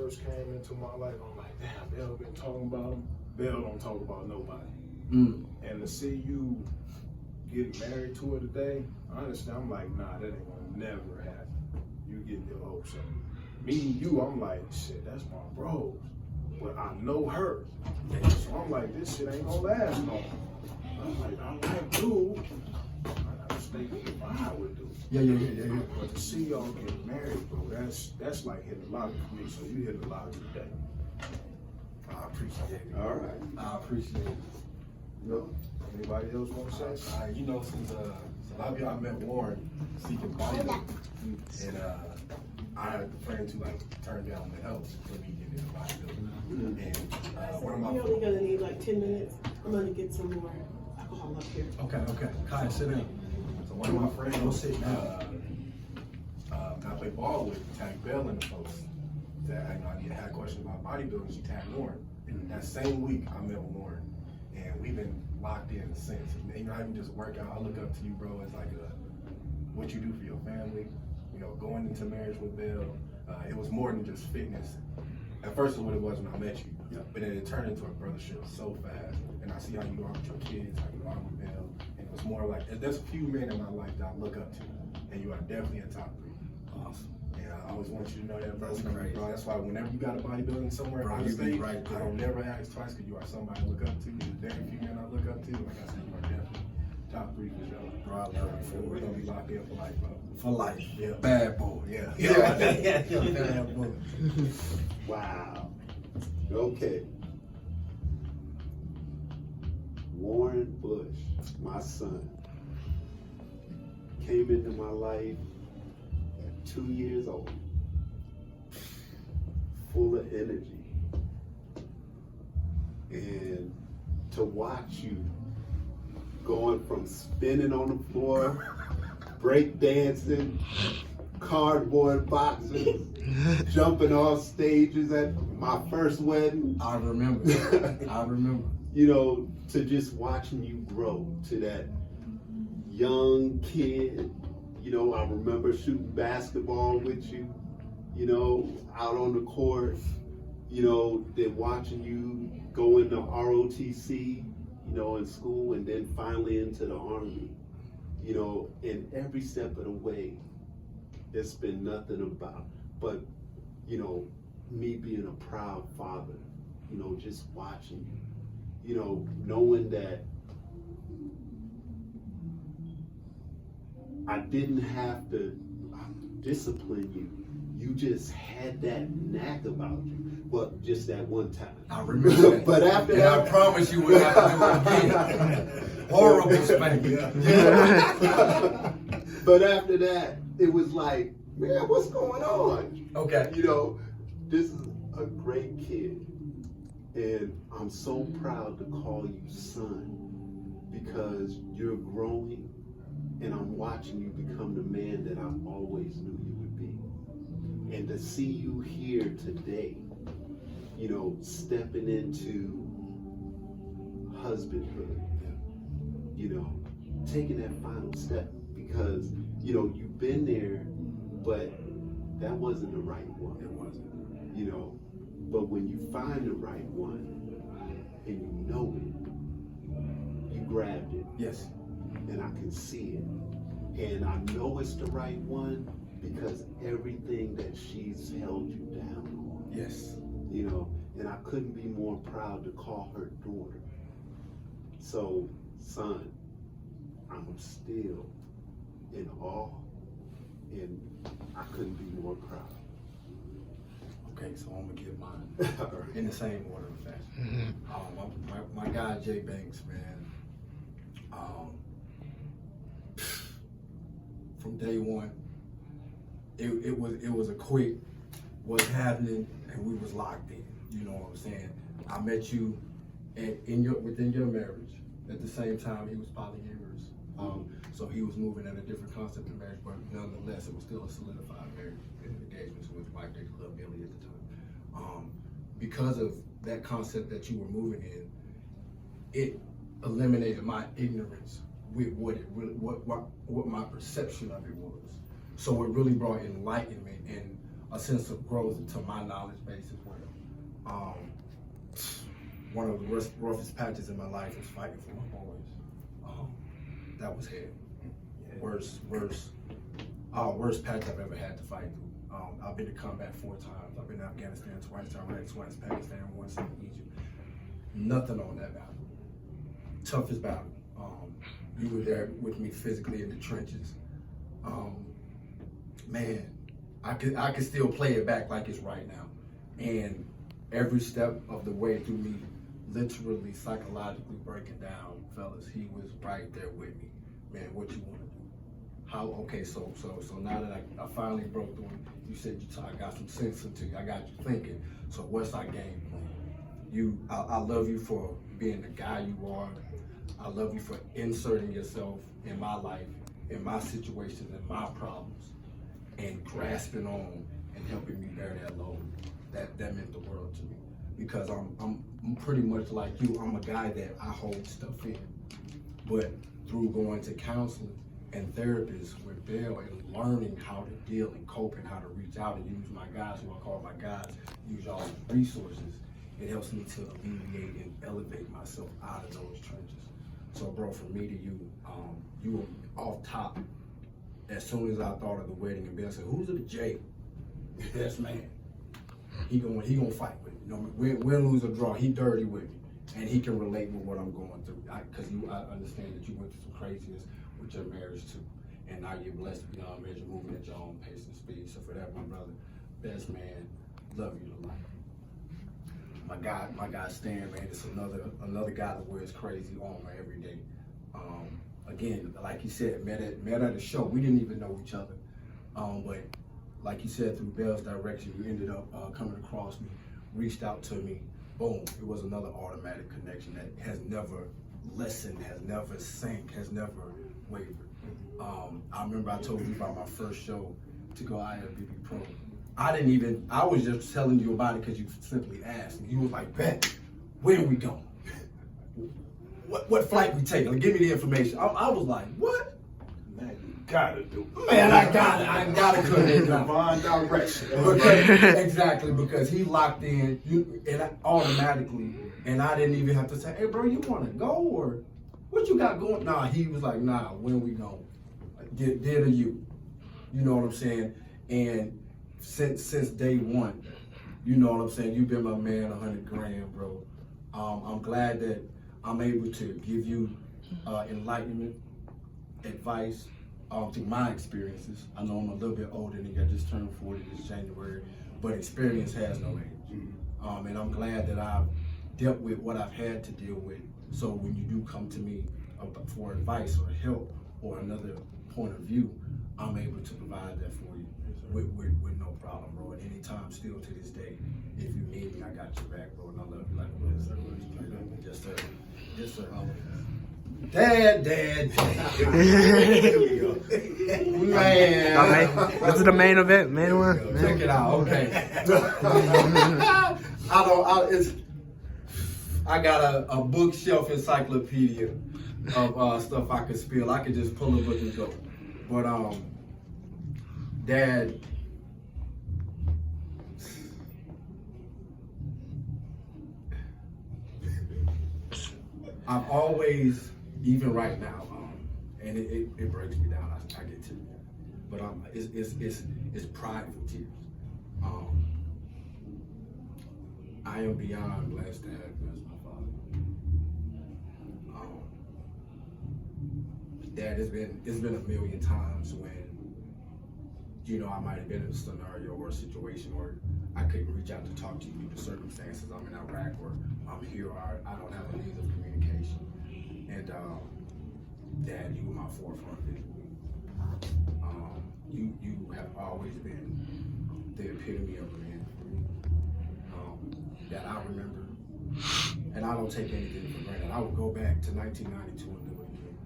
first came into my life, I'm like, damn, Bill been talking about him. Bill don't talk about nobody. And to see you getting married to her today, honestly, I'm like, nah, that ain't gonna never happen. You getting your hopes up. Meeting you, I'm like, shit, that's my bro. But I know her. So I'm like, this shit ain't gonna last long. I'm like, I like dude. I gotta stay with the vibe with dude. Yeah. But to see y'all get married, bro, that's like hitting the lottery for me. So you hit the lottery today. I appreciate it. All right. I appreciate it. No. Anybody else want to say? You know, since a lot of y'all, I met Warren seeking bodybuilding, and I had the friends who like turned down the help for me getting into bodybuilding. And one of my You're only gonna need like 10 minutes. I'm gonna get some more alcohol up here. Okay. Kai, sit down. So one of my friends, I played ball with, tagged Bell in the post. That I had questions about bodybuilding. She tagged Warren. And that same week, I met with Warren, and we've been locked in since. And you know, I even just work out. I look up to you, bro, as like what you do for your family. You know, going into marriage with Bill, it was more than just fitness. At first, it's what it was when I met you, but then it turned into a brothership so fast. And I see how you are with your kids, how you are with Bill, and it was more like there's a few men in my life that I look up to, and you are definitely in top 3. Awesome. And I always want you to know that, bro. That's great. Bro, that's why whenever you got a bodybuilding somewhere, Bro, out of you be state, right there. I don't never ask twice because you are somebody I look up to. There's very few men I look up to. Like I said, you are definitely top 3 for sure. Bro, I love you for We're it. gonna be locked in for life, bro. For life. Yeah. Bad boy. Yeah. Bad boy. Wow. Okay. Warren Bush, my son, came into my life at 2 years old, full of energy. And to watch you going from spinning on the floor, break dancing, cardboard boxes, jumping off stages at my first wedding. I remember. You know, to just watching you grow to that young kid. You know, I remember shooting basketball with you, you know, out on the court, you know, then watching you go into ROTC, you know, in school, and then finally into the Army. You know, and every step of the way, it's been nothing but, you know, me being a proud father, you know, just watching you, you know, knowing that I didn't have to discipline you. You just had that knack about you. Well, just that one time. I remember that. But after and that, I promise you we'll have to do it again. Horrible spanking. Yeah. But after that, it was like, man, what's going on? Okay. You know, this is a great kid. And I'm so proud to call you son because you're growing and I'm watching you become the man that I always knew you would be. And to see you here today, you know, stepping into husbandhood, you know, taking that final step because, you know, you've been there, but that wasn't the right one. It wasn't. You know, but when you find the right one and you know it, you grabbed it. Yes. And I can see it. And I know it's the right one because everything that she's held you down on. Yes. You know, and I couldn't be more proud to call her daughter. So, son, I'm still in awe and I couldn't be more proud. Okay, so I'm gonna get mine in the same order of fashion. My guy Jay Banks, man. From day one, it was a quick what's happening, and we was locked in. You know what I'm saying? I met you within your marriage. At the same time, he was polyamorous. So he was moving at a different concept of marriage, but nonetheless, it was still a solidified marriage and engagement to his wife, they loved Billy at the time. Because of that concept that you were moving in, it eliminated my ignorance with what my perception of it was. So it really brought enlightenment and a sense of growth to my knowledge base as well. One of the roughest patches in my life was fighting for my boys. That was hell. Worst patch I've ever had to fight through. I've been to combat 4 times. I've been to Afghanistan twice, Iraq twice, Pakistan once, and Egypt. Nothing on that battle. Toughest battle. You were there with me physically in the trenches. Man, I could still play it back like it's right now. And every step of the way through me, literally psychologically breaking down, fellas, he was right there with me. Man, what you want to do? How? Okay, so now that I finally broke through, you said I got some sense into you. I got you thinking. So what's our game plan? I love you for being the guy you are. I love you for inserting yourself in my life, in my situations, in my problems, and grasping on and helping me bear that load. That meant the world to me, because I'm pretty much like you. I'm a guy that I hold stuff in, but through going to counseling and therapists with Bill and learning how to deal and cope and how to reach out and use my guys, who I call my guys, use y'all as resources, it helps me to alleviate and elevate myself out of those trenches. So, bro, from me to you, you were off top. As soon as I thought of the wedding, and Bill said, "Who's the J?" Yes, man. He gonna fight with me. You know, win, lose or draw, he dirty with me, and he can relate with what I'm going through. Because I understand that you went through some craziness with your marriage too, and now you're blessed beyond measure, moving at your own pace and speed. So for that, my brother, best man, love you to life. My guy Stan, man, it's another guy that wears crazy armor every day. Again, like you said, met at a show. We didn't even know each other, but like you said, through Bell's direction, you ended up coming across me, reached out to me. Boom! It was another automatic connection that has never lessened, has never sank, has never wavered. I remember I told you about my first show to go IFBB Pro. I was just telling you about it because you simply asked. And you was like, "Bet, where we going? What flight we taking? Like, give me the information." I was like, "What?" Man, you gotta do it. Man, I gotta cut it down. Divine direction. Exactly, because he locked in, automatically, and I didn't even have to say, "Hey, bro, you want to go or what you got going?" Nah, he was like, "Nah, when we going? Did or you?" You know what I'm saying? And since day one, you know what I'm saying? You've been my man, 100 grand, bro. I'm glad that I'm able to give you enlightenment, advice through my experiences. I know I'm a little bit older than you. I just turned 40 this January, but experience has no age. And I'm glad that I've dealt with what I've had to deal with. So when you do come to me for advice or help or another point of view, I'm able to provide that for you with no problem, bro. At any time, still to this day, if you need me, I got your back, bro. And I love you like a brother. Yes, sir. Yes, sir. Dad. Man. This is the main event, main one. Check it out, okay. I got a bookshelf encyclopedia of stuff I could spill. I could just pull a book and go. But Dad, I've always, even right now, and it breaks me down. I get to it, but it's prideful tears. I am beyond blessed to have you as my father. Dad, it's been a million times when, you know, I might have been in a scenario or a situation where I couldn't reach out to talk to you due to circumstances. I'm in Iraq, or I'm here, or I don't have a means of communication. And Dad, you were my forefront vision. You have always been the epitome of a man for me. That I remember, and I don't take anything for granted. I would go back to 1992 and do it again.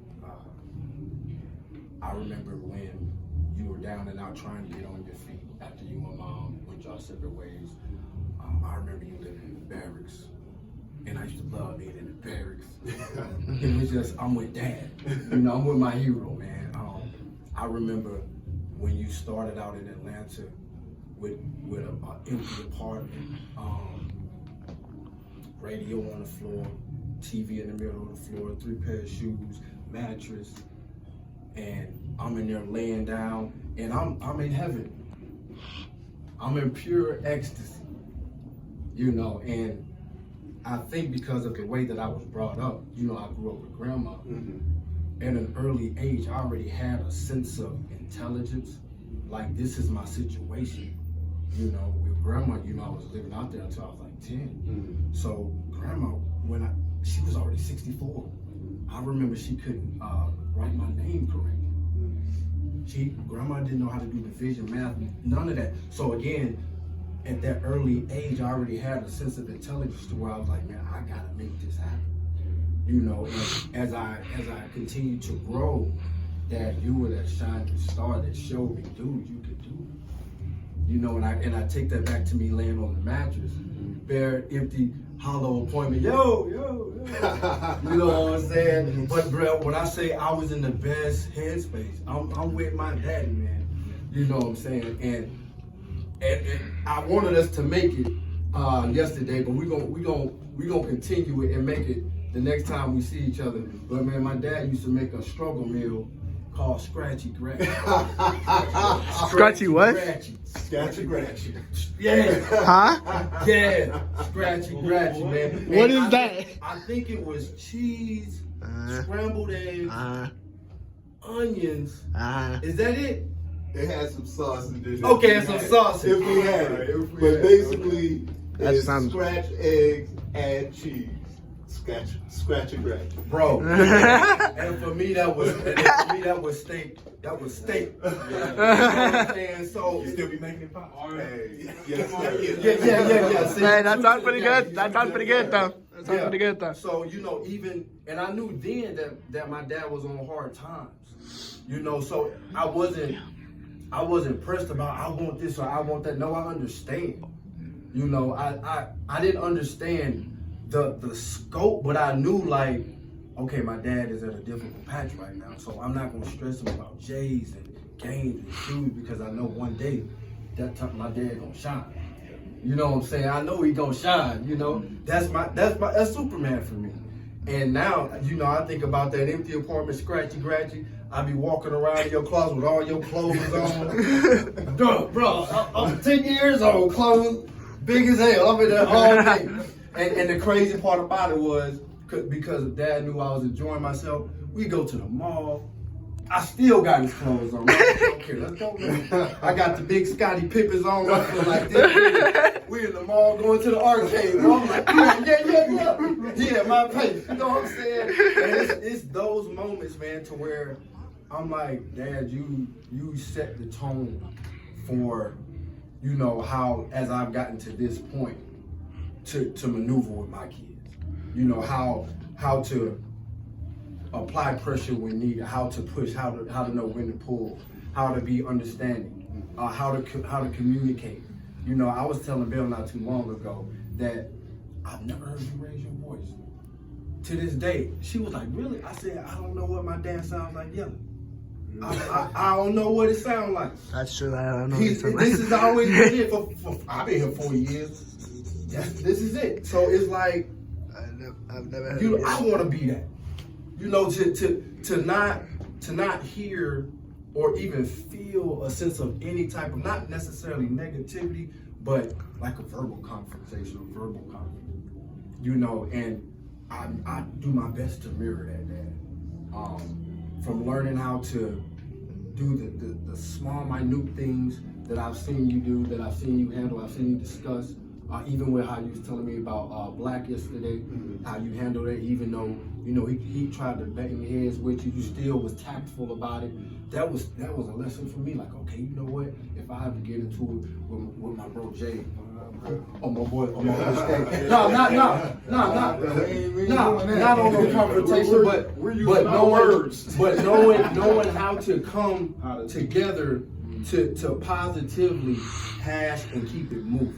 I remember when you were down and out trying to get on your feet after you and Mom went y'all separate ways. I remember you living in the barracks, and I used to love being in the barracks. It was just, I'm with Dad. You know, I'm with my hero, man. I remember when you started out in Atlanta with an empty apartment, radio on the floor, TV in the middle of the floor, 3 pair of shoes, mattress, and I'm in there laying down, and I'm in heaven. I'm in pure ecstasy, you know, and I think because of the way that I was brought up, you know, I grew up with grandma. At an early age, I already had a sense of intelligence, like this is my situation. You know, with grandma, you know, I was living out there until I was like 10. So grandma, she was already 64. I remember she couldn't write my name correctly. Grandma didn't know how to do division, math, none of that. So again, at that early age, I already had a sense of intelligence to where I was like, man, I gotta make this happen. You know, and as I continued to grow, Dad, you were that shining star that showed me, dude, you could do it. You know, and I take that back to me laying on the mattress, bare, empty, hollow appointment. Yo. You know what I'm saying? But bro, when I say I was in the best headspace, I'm with my daddy, man. You know what I'm saying? And I wanted us to make it yesterday, but we gonna continue it and make it the next time we see each other. But man, my dad used to make a struggle meal called Scratchy Gratchy. Scratchy what? Scratchy Gratchy. Yeah. Huh? Yeah. Scratchy Gratchy, man. What And is that? I think it was cheese, scrambled eggs, onions. Is that it? It has some sausage. Okay, and some sausage. If we had it. But basically, That it's sounds- scratch eggs, add cheese. Scratch and gratch. Bro. And for me that was steak. That was steak. You know what I'm saying? So You still be making it pop? Hey, yeah. See, Hey, that sounds pretty good. That sounds pretty good though. That sounds pretty good though. So, you know, and I knew then that my dad was on hard times. You know, so I wasn't pressed about I want this or I want that. No, I understand. You know, I didn't understand the scope, but I knew like, okay, my dad is at a difficult patch right now, so I'm not gonna stress him about J's and games and shoes because I know one day my dad gonna shine. You know what I'm saying? I know he gonna shine. You know, that's Superman for me. And now, you know, I think about that empty apartment, Scratchy Gratchy. I be walking around in your closet with all your clothes on. Bro, I'm 10 years old, clothes big as hell. I'm in there all day. And the crazy part about it was, because Dad knew I was enjoying myself, we go to the mall. I still got his clothes on. Okay, let's go, man. I got the big Scottie Pippins on. I feel like this. We in the mall going to the arcade. Bro. I'm like, yeah. Yeah, my pace. You know what I'm saying? And it's those moments, man, to where I'm like, Dad, you set the tone for, you know, how, as I've gotten to this point, to maneuver with my kids. You know, how to apply pressure when needed, how to push, how to know when to pull, how to be understanding, how to communicate. You know, I was telling Bill not too long ago that I've never heard you raise your voice. To this day, she was like, really? I said, I don't know what my dad sounds like yelling. I don't know what it sounds like. That's true. I don't know. This is always been it for I've been here 4 years. This is it. So it's like, I've never heard. I want to be that. You know, to not hear or even feel a sense of any type of, not necessarily negativity, but like a verbal confrontation, a verbal conflict. You know, and I do my best to mirror that, Dad. From learning how to do the small, minute things that I've seen you do, that I've seen you handle, I've seen you discuss. Even with how you was telling me about Black yesterday, how you handled it, even though, you know, he tried to bang heads with you, you still was tactful about it. That was a lesson for me. Like, okay, you know what? If I have to get into it with my bro Jay, or my boy State. Not on no confrontation, but knowing how to come together to positively hash and keep it moving.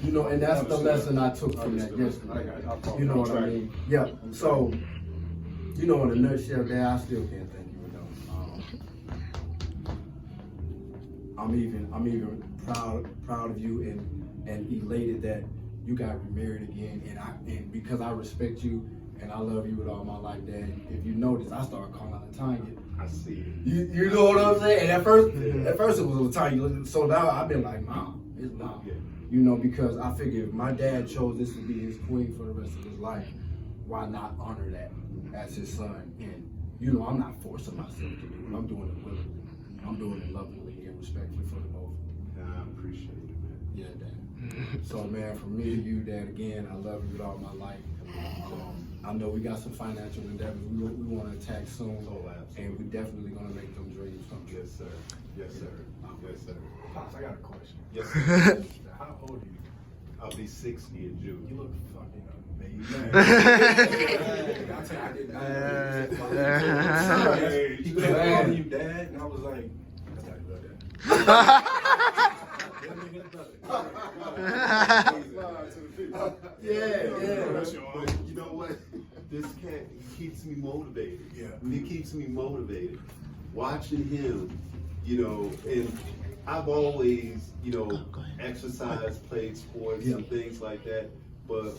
You know, and that's the lesson I took from that yesterday. You know what I mean? Yeah. So, you know, in a nutshell, Dad, I still can't thank you enough. I'm even proud of you and elated that you got remarried again. And because I respect you and I love you with all my life, Dad. If you notice, I started calling out Tanya. I see it. You know what I'm saying? And at first it was Tanya. So now I've been like, Mom, it's Mom. Yeah. You know, because I figure if my dad chose this to be his queen for the rest of his life, why not honor that as his son? And you know, I'm not forcing myself to do it. I'm doing it willingly. I'm doing it lovingly and respectfully for the both. I appreciate it, man. Yeah, Dad. So, man, from me to you, Dad, again, I love you with all my life. I know we got some financial endeavors we want to attack soon. Oh, absolutely. And we definitely going to make them dreams come true. Yes, sir. Yes, sir. Yes, sir. Pops, I got a question. Yes, sir. How old are you? I'll be 60 in June. You look fucking amazing. I'll tell you, I did not. Hey, He kept calling you dad, and I was like, that's not your dad. Yeah. But you know what? This cat, he keeps me motivated. Yeah. He keeps me motivated. Watching him, you know, and I've always, you know, exercised, played sports and things like that. But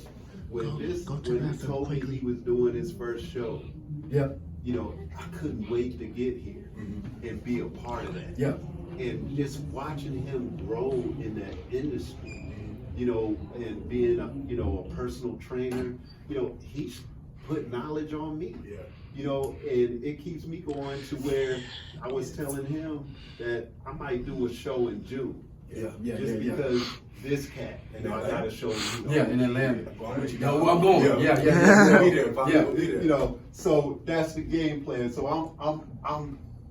when he told me he was doing his first show, you know, I couldn't wait to get here and be a part of that. Yeah. And just watching him grow in that industry, you know, and being a personal trainer, you know, he's put knowledge on me. Yeah. You know, and it keeps me going to where I was telling him that I might do a show in June. Just because this cat, you know, I got a show in June. In Atlanta. No, I'm going. Be there. You know, so that's the game plan. So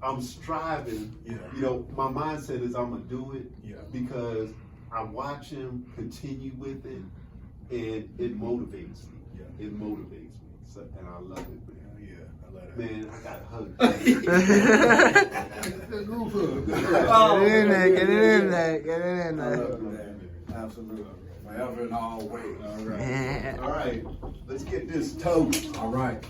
I'm striving. Yeah. You know, my mindset is I'm gonna do it. Yeah. Because I watch him continue with it, and it motivates me. Yeah. It motivates me. So, and I love it, man. Yeah, I love that. Man, I got hugged. Get it in there. I love you, man. Absolutely. Forever and always. All right, let's get this toast. All right.